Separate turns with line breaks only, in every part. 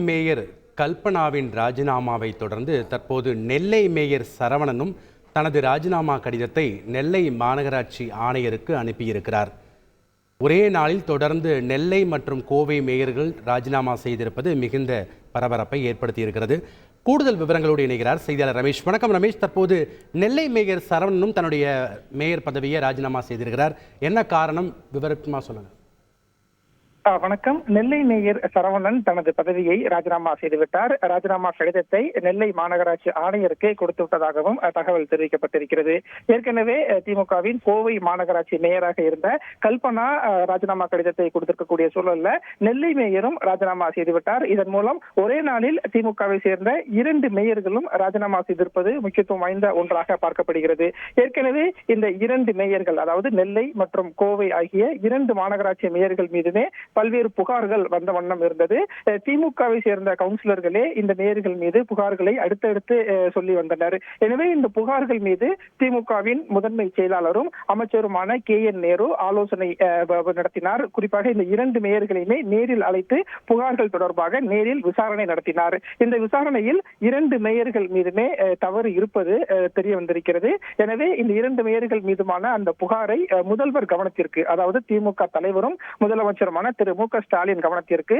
Mayor கல்பனாவின் ராஜினாமாவை தொடர்ந்து தற்போது நெல்லை மேயர் சரவணனும் தனது ராஜினாமா கடிதத்தை நெல்லை மாநகராட்சி ஆணையருக்கு அனுப்பியிருக்கிறார். ஒரே நாளில் தொடர்ந்து நெல்லை மற்றும் கோவை மேயர்கள் ராஜினாமா செய்திருப்பது மிகுந்த பரபரப்பை ஏற்படுத்தியிருக்கிறது. கூடுதல் விவரங்களோடு இணைகிறார் செய்தியாளர் ரமேஷ். வணக்கம் ரமேஷ். தற்போது நெல்லை மேயர் சரவணனும் தன்னுடைய மேயர் பதவியை ராஜினாமா செய்திருக்கிறார். என்ன காரணம், விவரமா சொல்லுங்க.
வணக்கம். நெல்லை மேயர் சரவணன் தனது பதவியை ராஜினாமா செய்துவிட்டார். ராஜினாமா கடிதத்தை நெல்லை மாநகராட்சி ஆணையருக்கு கொடுத்து விட்டதாகவும் தகவல் தெரிவிக்கப்பட்டிருக்கிறது. ஏற்கனவே திமுகவின் கோவை மாநகராட்சி மேயராக இருந்த கல்பனா ராஜினாமா கடிதத்தை கொடுத்திருக்கக்கூடிய சூழல்ல நெல்லை மேயரும் ராஜினாமா செய்துவிட்டார். இதன் மூலம் ஒரே நாளில் திமுகவை சேர்ந்த 2 மேயர்களும் ராஜினாமா செய்திருப்பது முக்கியத்துவம் வாய்ந்த ஒன்றாக பார்க்கப்படுகிறது. ஏற்கனவே இந்த 2 மேயர்கள், அதாவது நெல்லை மற்றும் கோவை ஆகிய 2 மாநகராட்சி மேயர்கள் மீதுமே பல்வேறு புகார்கள் வந்த வண்ணம் இருந்தது. திமுகவை சேர்ந்த கவுன்சிலர்களே இந்த மேயர்கள் மீது புகார்களை அடுத்தடுத்து சொல்லி வந்தனர். எனவே இந்த புகார்கள் மீது திமுகவின் முதன்மை செயலாளரும் அமைச்சருமான KN நேரு ஆலோசனை நடத்தினார். குறிப்பாக இந்த 2 மேயர்களையுமே நேரில் அழைத்து புகார்கள் தொடர்பாக நேரில் விசாரணை நடத்தினார். இந்த விசாரணையில் 2 மேயர்கள் மீதுமே தவறு இருப்பது தெரிய வந்திருக்கிறது. எனவே இந்த 2 மேயர்கள் மீதுமான அந்த புகாரை முதல்வர் கவனத்திற்கு, அதாவது திமுக தலைவரும் முதலமைச்சருமான திரு மு க ஸ்டாலின் கவனத்திற்கு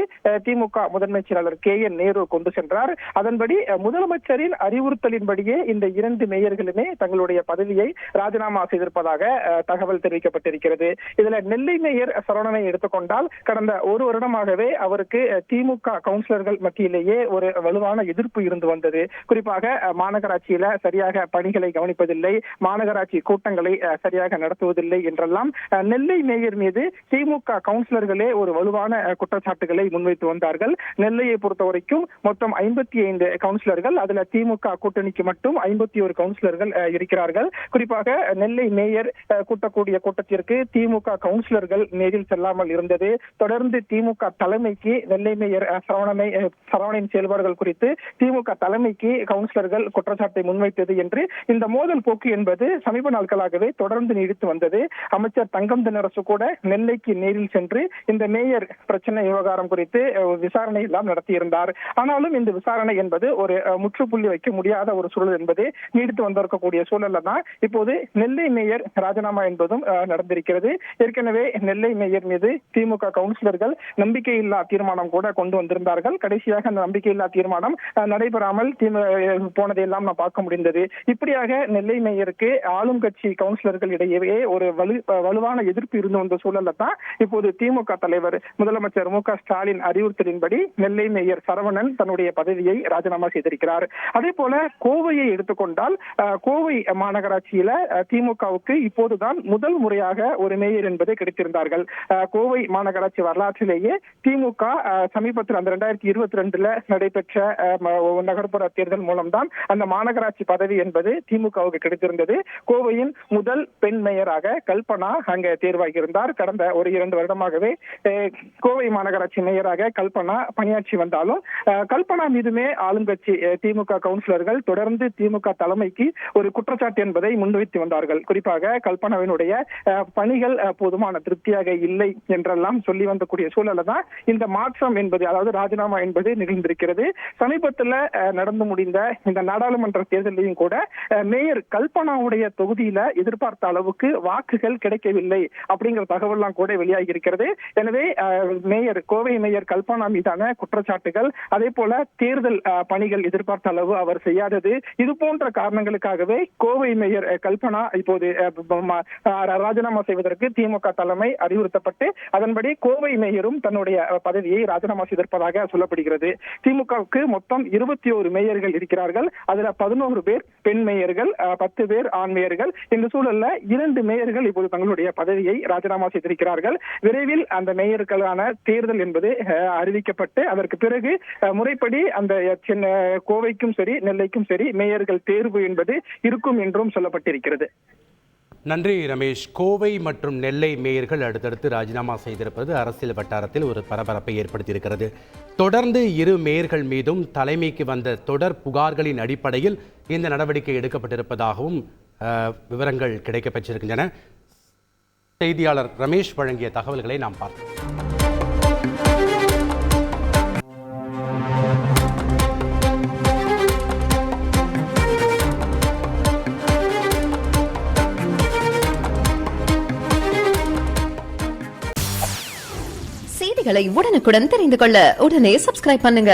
திமுக முதன்மை செயலாளர் KN நேரு கொண்டு சென்றார். அதன்படி முதலமைச்சரின் அறிவுறுத்தலின்படியே இந்த 2 மேயர்களுமே தங்களுடைய பதவியை ராஜினாமா செய்திருப்பதாக தகவல் தெரிவிக்கப்பட்டிருக்கிறது. இதுல நெல்லை மேயர் சரவணனை எடுத்துக்கொண்டால் கடந்த 1 வருடமாகவே அவருக்கு திமுக கவுன்சிலர்கள் மத்தியிலேயே ஒரு வலுவான எதிர்ப்பு இருந்து வந்தது. குறிப்பாக மாநகராட்சியில சரியாக பணிகளை கவனிப்பதில்லை, மாநகராட்சி கூட்டங்களை சரியாக நடத்துவதில்லை என்றெல்லாம் நெல்லை மேயர் மீது திமுக கவுன்சிலர்களே ஒரு வலுவான குற்றச்சாட்டுகளை முன்வைத்து வந்தார்கள். நெல்லையை பொறுத்த வரைக்கும் மொத்தம் 55 கவுன்சிலர்கள், அதுல திமுக கூட்டணிக்கு மட்டும் 51 கவுன்சிலர்கள் இருக்கிறார்கள். குறிப்பாக நெல்லை மேயர் கூட்டக்கூடிய கூட்டத்திற்கு திமுக கவுன்சிலர்கள் நேரில் செல்லாமல் இருந்தது. தொடர்ந்து திமுக தலைமைக்கு நெல்லை மேயர் சரவணனின் செயல்பாடுகள் குறித்து திமுக தலைமைக்கு கவுன்சிலர்கள் குற்றச்சாட்டை முன்வைத்தது என்று இந்த மோதல் போக்கு என்பது சமீப நாட்களாகவே தொடர்ந்து நீடித்து வந்தது. அமைச்சர் தங்கம் தென்னரசு கூட நெல்லைக்கு நேரில் சென்று இந்த மேயர் பிரச்சனை விவகாரம் குறித்து விசாரணை எல்லாம் நடத்தியிருந்தார். ஆனாலும் இந்த விசாரணை என்பது ஒரு முற்றுப்புள்ளி வைக்க முடியாத ஒரு சூழல் என்பது நீடித்து வந்திருக்கக்கூடிய சூழல்ல தான் இப்போது நெல்லை மேயர் ராஜினாமா என்பதும் நடந்திருக்கிறது. ஏற்கனவே நெல்லை மேயர் மீது திமுக கவுன்சிலர்கள் நம்பிக்கையில்லா தீர்மானம் கூட கொண்டு வந்திருந்தார்கள். கடைசியாக அந்த நம்பிக்கையில்லா தீர்மானம் நடைபெறாமல் போனதையெல்லாம் நாம் பார்க்க முடிந்தது. இப்படியாக நெல்லை மேயருக்கு ஆளும் கட்சி கவுன்சிலர்கள் இடையே ஒரு வலுவான எதிர்ப்பு இருந்து வந்த சூழல்ல தான் இப்போது திமுக தலைவர் முதலமைச்சர் மு க ஸ்டாலின் அறிவுறுத்தலின்படி நெல்லை மேயர் சரவணன் தன்னுடைய பதவியை ராஜினாமா செய்திருக்கிறார். அதே போல கோவையை எடுத்துக்கொண்டால் கோவை மாநகராட்சியில திமுகவுக்கு இப்போதுதான் முதல் முறையாக ஒரு மேயர் என்பதை கிடைத்திருந்தார்கள். கோவை மாநகராட்சி வரலாற்றிலேயே திமுக சமீபத்தில் அந்த 2022 நடைபெற்ற நகர்ப்புற தேர்தல் மூலம்தான் அந்த மாநகராட்சி பதவி என்பது திமுகவுக்கு கிடைத்திருந்தது. கோவையின் முதல் பெண் மேயராக கல்பனா அங்கே தேர்வாகி இருந்தார். கடந்த ஒரு 2 வருடமாகவே கோவை மாநகராட்சி மேயராக கல்பனா பணியாற்றி வந்தாலும் கல்பனா மீதுமே ஆளுங்கட்சி திமுக கவுன்சிலர்கள் தொடர்ந்து திமுக தலைமைக்கு ஒரு குற்றச்சாட்டு என்பதை முன்வைத்து வந்தார்கள். குறிப்பாக கல்பனாவினுடைய பணிகள் போதுமான திருப்தியாக இல்லை என்றெல்லாம் சொல்லி வந்தக்கூடிய சூழல தான் இந்த மாற்றம் என்பது, அதாவது ராஜினாமா என்பது நிகழ்ந்திருக்கிறது. சமீபத்தில் நடந்து முடிந்த இந்த நாடாளுமன்ற தேர்தலையும் கூட மேயர் கல்பனாவுடைய தொகுதியில எதிர்பார்த்த அளவுக்கு வாக்குகள் கிடைக்கவில்லை அப்படிங்கிற தகவல்லாம் கூட வெளியாகி இருக்கிறது. எனவே கோவை மேயர் கல்பனா மீதான குற்றச்சாட்டுகள், அதே போல தேர்தல் பணிகள் எதிர்பார்த்த அளவு அவர் செய்யாதது, இது போன்ற காரணங்களுக்காகவே கோவை மேயர் கல்பனா இப்போது ராஜினாமா செய்வதற்கு திமுக தலைமை அறிவுறுத்தப்பட்டு அதன்படி கோவை மேயரும் தன்னுடைய பதவியை ராஜினாமா செய்திருப்பதாக சொல்லப்படுகிறது. திமுகவுக்கு மொத்தம் 21 மேயர்கள் இருக்கிறார்கள். அதுல 11 பேர் பெண் மேயர்கள், 10 பேர் ஆண் மேயர்கள். இந்த சூழல்ல 2 மேயர்கள் இப்போது தங்களுடைய பதவியை ராஜினாமா செய்திருக்கிறார்கள். விரைவில் அந்த மேயருக்கான தேர்தல் என்பது அறிவிக்கப்பட்டு அதற்கு பிறகு முறைப்படி அந்த கோவைக்கும் சரி நெல்லைக்கும் சரி மேயர்கள் தேர்வு என்பது இருக்கும் என்றும் சொல்லப்பட்டிருக்கிறது.
நன்றி ரமேஷ். கோவை மற்றும் நெல்லை மேயர்கள் அடுத்தடுத்து ராஜினாமா செய்திருப்பது அரசியல் வட்டாரத்தில் ஒரு பரபரப்பை ஏற்படுத்தியிருக்கிறது. தொடர்ந்து 2 மேயர்கள் மீதும் தலைமைக்கு வந்த தொடர் புகார்களின் அடிப்படையில் இந்த நடவடிக்கை எடுக்கப்பட்டிருப்பதாகவும் விவரங்கள் கிடைக்கப்பெற்றிருக்கின்றன. செய்தியாளர் ரமேஷ் வழங்கிய தகவல்களை நாம் பார்த்தோம்.
செய்திகளை உடனுக்குடன் தெரிந்து கொள்ள உடனே சப்ஸ்கிரைப் பண்ணுங்க.